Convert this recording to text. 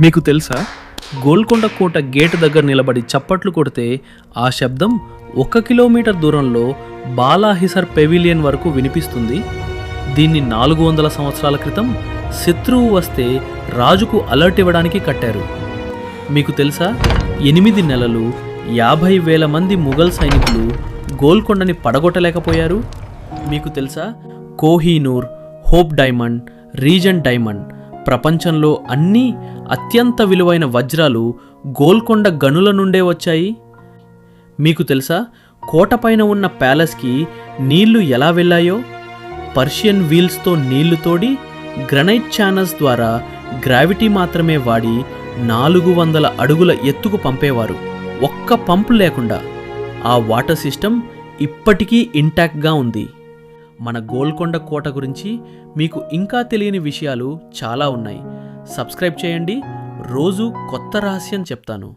మీకు తెలుసా, గోల్కొండ కోట గేట్ దగ్గర నిలబడి చప్పట్లు కొడితే ఆ శబ్దం 1 కిలోమీటర్ దూరంలో బాలాహిసర్ పెవిలియన్ వరకు వినిపిస్తుంది. దీన్ని 400 సంవత్సరాల క్రితం శత్రువు వస్తే రాజుకు అలర్ట్ ఇవ్వడానికి కట్టారు. మీకు తెలుసా, 8 నెలలు 50,000 మంది ముఘల్ సైనికులు గోల్కొండని పడగొట్టలేకపోయారు. మీకు తెలుసా, Kohinoor, Hope diamond, Regent diamond, ప్రపంచంలో అన్ని అత్యంత విలువైన వజ్రాలు గోల్కొండ గనుల నుండే వచ్చాయి. మీకు తెలుసా, కోటపైన ఉన్న ప్యాలెస్కి నీళ్లు ఎలా వెళ్ళాయో? పర్షియన్ వీల్స్తో నీళ్లు తోడి గ్రనైట్ ఛానల్స్ ద్వారా గ్రావిటీ మాత్రమే వాడి 400 అడుగుల ఎత్తుకు పంపేవారు. ఒక్క పంపు లేకుండా ఆ వాటర్ సిస్టమ్ ఇప్పటికీ ఇంటాక్ట్గా ఉంది. మన గోల్కొండ కోట గురించి మీకు ఇంకా తెలియని విషయాలు చాలా ఉన్నాయి. సబ్స్క్రైబ్ చేయండి, రోజు కొత్త రహస్యం చెప్తాను.